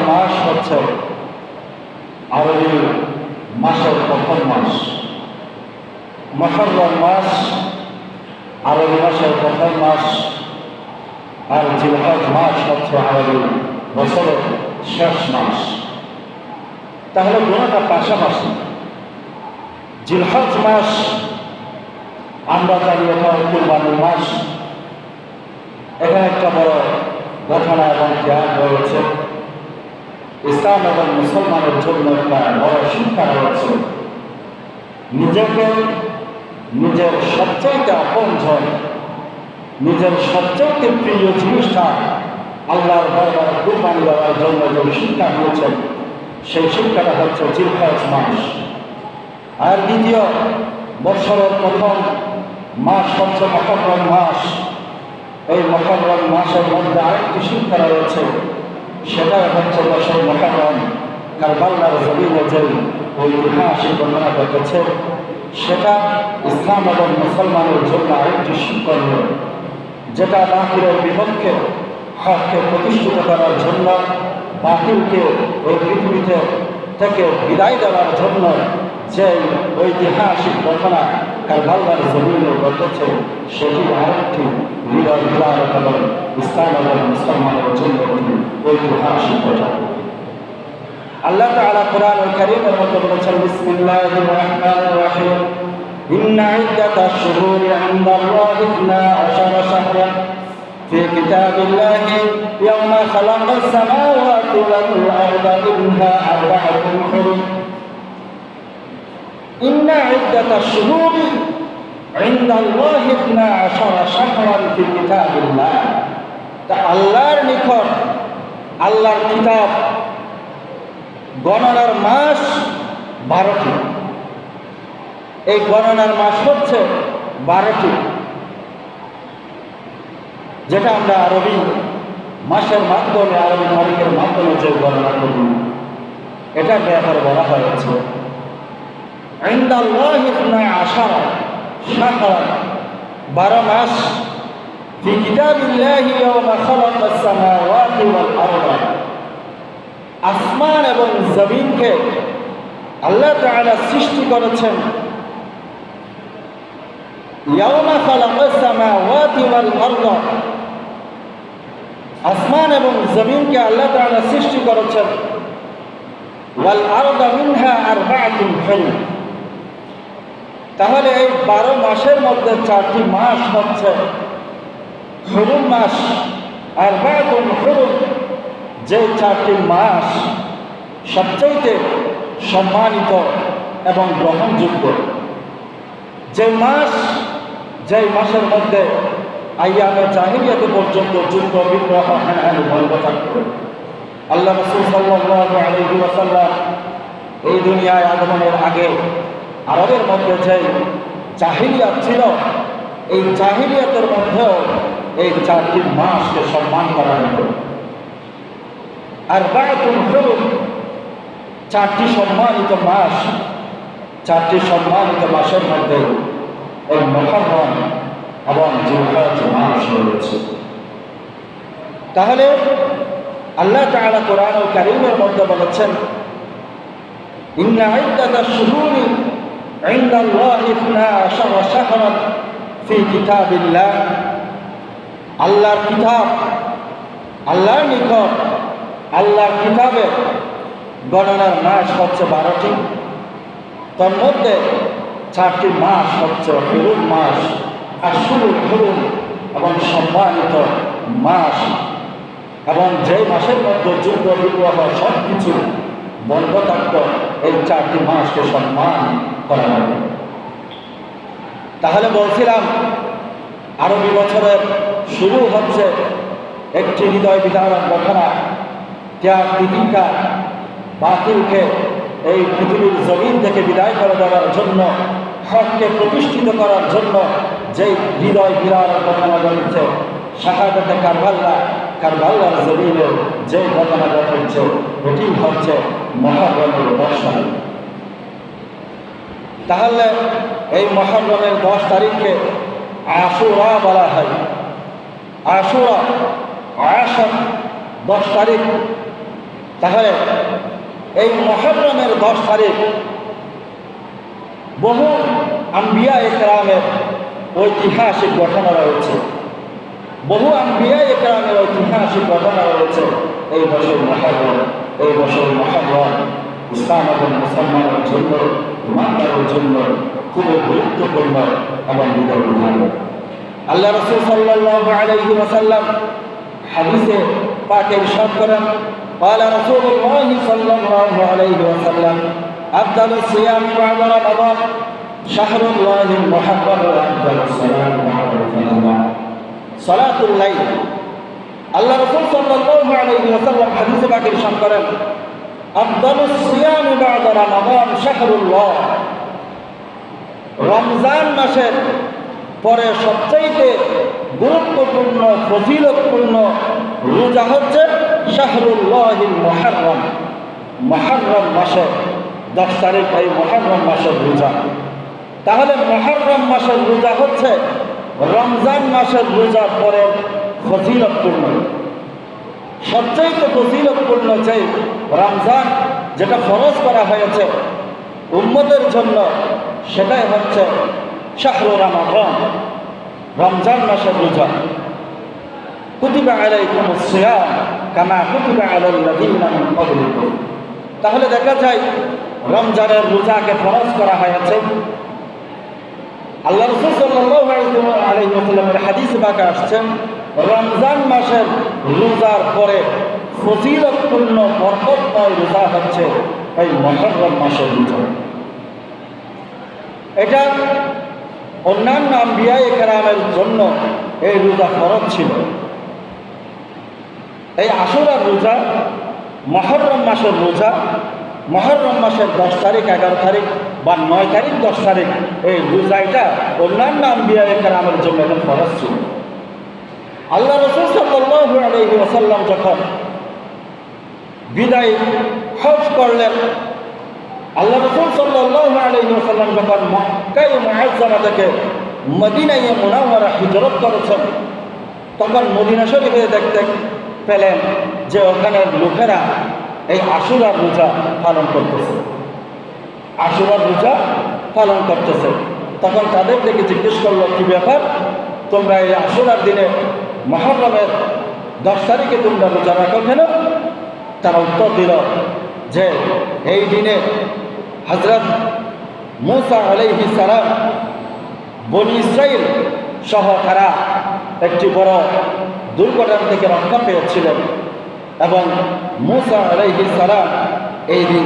মাস হচ্ছে আরবি মাসের প্রথম মাস। মুহররম মাস আরবি মাসের প্রথম মাস, আর জিলহজ মাস হচ্ছে আরবি বছরের শেষ মাস। তাহলে দুটোটা পাশাপাশি। জিলহজ মাস আমরা জানি এটা কুরবানির মাস। এখানে একটা বড় ঘটনা এবং জ্ঞান রয়েছে। ইসলাম এবং মুসলমানের জন্য একটা বড় শিক্ষা রয়েছে। নিজেকে নিজের সবচাইতে আপনজন, নিজের সবচাইতে প্রিয় জিনিসটা আল্লাহর দরবারে কুরবানি দেওয়ার জন্য যে শিক্ষা দিয়েছেন, সেই শিক্ষাটা হচ্ছে জিলহজ মাস। আর দ্বিতীয় বৎসরের প্রথম মাস হচ্ছে মুহররম মাস। এই মুহররম মাসের মধ্যে আরেকটি শিক্ষা রয়েছে, সেটা হচ্ছে বছর মুহররম কারবালার জমিনে যে ঐতিহাসিক ঘটনা ঘটেছে, সেটা ইসলাম এবং মুসলমানের জন্য আরেকটি শিক্ষণীয়, যেটা বাতিলের বিপক্ষে হককে প্রতিষ্ঠিত করার জন্য, বাতিলকে ওই পৃথিবীতে থেকে বিদায় দেওয়ার জন্য যে ঐতিহাসিক ঘটনা কারবালার জমিনে ঘটেছে, সেটি আরেকটি হৃদয় বিদারক এবং ইসলাম এবং মুসলমানের জন্য একটি ঐতিহাসিক ঘটনা। আল্লাহ তাআলা কোরআনুল কারীমের মধ্যে বলেছেন, বিসমিল্লাহির রহমানির রহিম, ইন্না ইদ্দাতাশ শুহুরি ইনদাল্লাহি 12 শাহরান ফি কিতাবিল্লাহি ইয়াওমা খালাকাস সামাওয়াতি ওয়াল আরদা মিনহা আরবা'তুন হুরুম। ইন্না ইদ্দাতাশ শুহুরি ইনদাল্লাহি 12 শাহরান ফি কিতাবিল্লাহ। তা আল্লাহর নিকট, আল্লাহর কিতাব গণনার মাস 12টি। এই গণনার মাস হচ্ছে 12টি, যেটা আমরা আরবি মাসের মাধ্যমে, আরবি তারিখের মাধ্যমে যে গণনা করি, এটা ব্যাপারে বলা হয়েছে ইনদাল্লাহি 12 শাহরান, 12 মাস, ফি কিতাবিল্লাহি ইয়াওমা খালাকাস সামাওয়াতি ওয়াল আরদা। আসমান এবং জমিনকে আল্লাহ তাআলা সৃষ্টি করেছেন ইয়াওমা খালাকাস সামাওয়াতি ওয়াল আরদা। আসমান এবং জমিনকে আল্লাহ তাআলা সৃষ্টি করেছেন ওয়াল আরদা মিনহা আরবা'তুন হুরুম। তাহলে এই 12 মাসের মধ্যে 4টি মাস হচ্ছে হুরুম মাস, আরবা'তুন হুরুম। যে 4টি মাস সবচেয়ে সম্মানিত এবং গ্রহণযোগ্য, যে মাসের মধ্যে আইয়ামে জাহিলিয়াত পর্যন্ত যুদ্ধ বিগ্রহ হানাহানি বন্ধ থাকত। আল্লাহ রাসূল সাল্লাল্লাহু আলাইহি ওয়াসাল্লাম এই দুনিয়ায় আগমনের আগে আরবের মধ্যে যে জাহিলিয়াত ছিল, এই জাহিলিয়াতের মধ্যেও এই 4টি মাসকে সম্মান করা হতো। আরবা'তুন হুরুম, 4টি সম্মানিত মাস, 4টি সম্মানিত মাসের মধ্যে এই মুহররম এবং জিলহজ মাস রয়েছে। তাহলে আল্লাহ তাআলা কোরআনুল কারীমের মধ্যে বলেছেন, ইন্না ইদ্দাতাশ শুহুরি ইনদাল্লাহি 12 শাহরান ফি কিতাবিল্লাহ। আল্লাহর কিতাব, আল্লাহর নিকট, আল্লাহর কিতাবে গণনার মাস হচ্ছে 12টি। তার মধ্যে 4টি মাস হচ্ছে হুরুম মাস, আশহুরুল হুরুম এবং সম্মানিত মাস, এবং যে মাসের মধ্যে যুদ্ধ বিগ্রহ সব কিছু বন্ধ থাকত, এই 4টি মাসকে সম্মান করা হবে। তাহলে বলছিলাম আরবি বছরের শুরু হচ্ছে একটি হৃদয় বিদারক ঘটনা, ত্যাগ তিতিক্ষা, বাতিলকে এই পৃথিবীর জমিন থেকে বিদায় করে দেওয়ার জন্য, হককে প্রতিষ্ঠিত করার জন্য যে হৃদয় বিদারক ঘটনা ঘটেছে, শাহাদাতে কারবালার জমিনে যে ঘটনা ঘটেছে, এটি হচ্ছে মুহররমের 10 তারিখ। তাহলে এই মুহররমের 10 তারিখকে আশুরা বলা হয়। আশুরা, আশর 10 তারিখ, তাহলে এই মুহররমের 10 তারিখ বহু আম্বিয়া একরামের ঐতিহাসিক ঘটনা রয়েছে, বহু আম্বিয়া একরামের ঐতিহাসিক ঘটনা রয়েছে। এই বছর মুহররম ইসলাম এবং মুসলমানের জন্য, ইমানদারের জন্য খুবই গুরুত্বপূর্ণ এবং বিধান। আল্লাহ রাসূল সাল্লাল্লাহু আলাইহি ওয়াসাল্লাম হাদিসে পাকে ইরশাদ করেন, قال رسول الله صلى الله عليه وسلم أفضل الصيام بعد رمضان شهر الله المحرم وأفضل الصلاة بعد رمضان صلاة الليل। আল্লাহ রাসূল সাল্লাল্লাহু আলাইহি ওয়াসাল্লাম হাদিসে পাকে ইরশাদ করেন, أفضل الصيام بعد رمضان شهر الله। রমজান মাসের পরে সবচেয়ে গুরুত্বপূর্ণ ফজিলতপূর্ণ রোজা হচ্ছে শাহরুল্লাহিল মুহররম, মুহররম মাসের 10 তারিখ এই মুহররম মাসের রোজা। তাহলে মুহররম মাসের রোজা হচ্ছে রমজান মাসের রোজার পরে ফজিলতপূর্ণ। সবচেয়ে ফজিলতপূর্ণ যে রমজান যেটা ফরজ করা হয়েছে উম্মতের জন্য, সেটাই হচ্ছে শাহরু রমাদান, রমজান মাসের রোজা। কুতিবা আলাইকুমুস সিয়াম কামা কুতিবা আলাল লাযীনা মিন ক্বাবলিকুম। তাহলে দেখা যায় রমজানের রোজাকে ফরজ করা হয়েছে। আল্লাহ রাসূল সাল্লাল্লাহু আলাইহি ওয়াসাল্লামের হাদিসে পাকে আসছেন, রমজান মাসের রোজার পরে ফজিলতপূর্ণ বরকতময় রোজা হচ্ছে এই মুহররম মাসের রোজা। এটা অন্যান্য আম্বিয়া একরামের জন্য এই রোজা ফরজ ছিল। এই আশুরার রোজা মুহররম মাসের রোজা, মুহররম মাসের 10 তারিখ, 11 তারিখ বা 9 তারিখ, 10 তারিখ এই রোজাটা অন্যান্য আম্বিয়া একরামের জন্য এটা ফরজ ছিল। আল্লাহ রাসূল সাল্লাল্লাহু আলাইহি ওয়াসাল্লাম যখন বিদায় হজ করলেন, আল্লাহ রাসূল সাল্লাল্লাহু আলাইহি ওয়াসাল্লাম যখন মক্কা মুআজ্জামা থেকে মদিনায়ে মুনাওয়ারা হিজরত করেছেন, তখন মদিনা শরীফে দেখতে পেলেন যে ওখানের লোকেরা এই আশুরার রোজা পালন করতেছে, আশুরার রোজা পালন করতেছে। তখন তাদের থেকে জিজ্ঞেস করলো, কি ব্যাপার, তোমরা এই আশুরার দিনে মুহররমের 10 তারিখে তোমরা রোজা রাখো কেন? তারা উত্তর দিল যে এই দিনে হযরত মূসা আলাইহিস সালাম বনী ইসরাইল সহ তারা একটি বড় দুর্ঘটনা থেকে রক্ষা পেয়েছিলেন এবং মূসা আলাইহিস সালাম এই দিন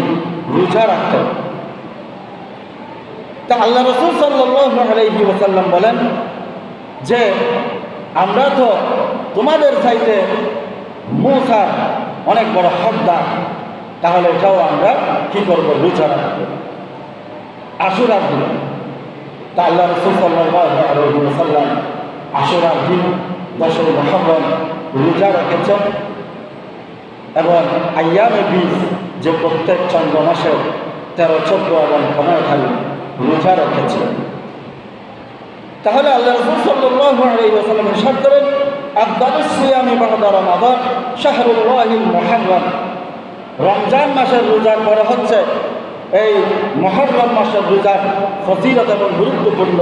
রোজা রাখতেন। তা আল্লাহ রাসূল সাল্লাল্লাহু আলাইহি ওয়াসাল্লাম বলেন যে আমরা তো তোমাদের চাইতে মূসার অনেক বড় হকদার, তাহলে এটাও আমরা কি করবো, রোজা রাখবো আশুরার দিন। তা আল্লাহ রাসূল সাল্লাল্লাহু আলাইহি ওয়াসাল্লাম আশুরার দিন 10 মুহররম রোজা রেখেছেন এবং আইয়ামে বীজ যে প্রত্যেক চন্দ্র মাসের 13, 14 এবং 15 তারিখ রোজা রেখেছেন। তাহলে আল্লাহ রাসূল সাল্লাল্লাহু আলাইহি ওয়াসাল্লাম ইরশাদ করেন, আফদালুস সিয়ামি বা'দা রমাদান শাহরুল্লাহিল মুহররম। রমজান মাসের রোজার পরে হচ্ছে এই মুহররম মাসের রোজার ফজিলত এবং গুরুত্বপূর্ণ।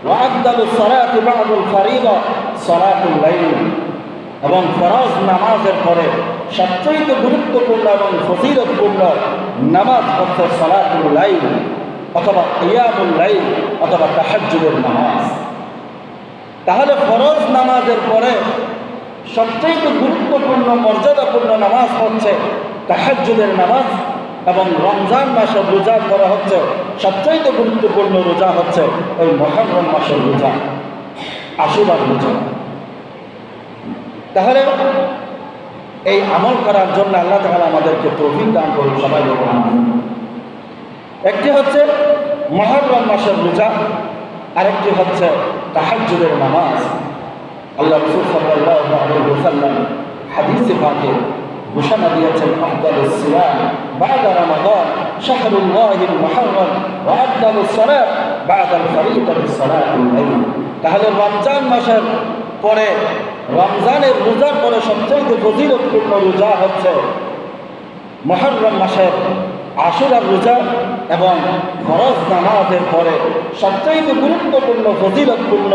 ওয়া আফদালুস সালাতি বা'দাল ফারিদা সালাতুল লাইল। এবং ফরজ নামাজের পরে সবচেয়ে গুরুত্বপূর্ণ এবং ফজিলতপূর্ণ নামাজ হচ্ছে সালাতুল লাইল অথবা কিয়ামুল লাইল অথবা তাহাজ্জুদের নামাজ। তাহলে ফরজ নামাজের পরে সবচেয়ে গুরুত্বপূর্ণ মর্যাদাপূর্ণ নামাজ হচ্ছে তাহাজ্জুদের নামাজ এবং রমজান মাসের রোজার পরে হচ্ছে সবচেয়ে গুরুত্বপূর্ণ রোজা হচ্ছে এই মুহররম মাসের রোজা, আশুরার রোজা। তাহলে এই আমল করার জন্য আল্লাহ তাআলা আমাদেরকে তৌফিক দান করুন, সবাই বলুন আমিন। একটি হচ্ছে মুহররম মাসের রোজা, আরেকটি হচ্ছে তাহাজ্জুদের নামাজ। আল্লাহ রাসূল সাল্লাল্লাহু আলাইহি ওয়াসাল্লাম হাদিসে পাকে ঘোষণা দিয়েছেন, আফদালুস সিয়াম বা'দা রমাদান শাহরুল্লাহিল মুহররম ওয়া আফদালুস সালাত বা'দাল ফরিদাতি সালাতুল লাইল। তাহলে রমজান মাসের পরে, রমজানের রোজার পরে সবচেয়ে ফজিলতপূর্ণ রোজা হচ্ছে মুহররম মাসের আশুরার রোজা এবং ফরজ নামাজের পরে সবচেয়ে গুরুত্বপূর্ণ ফজিলতপূর্ণ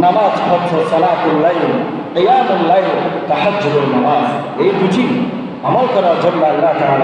নামাজ হচ্ছে সালাতুল লাইল, কিয়ামুল লাইল, তাহাজ্জুদুল নামাজ। এই দুটি আমল করার জন্য আল্লাহ তাআলা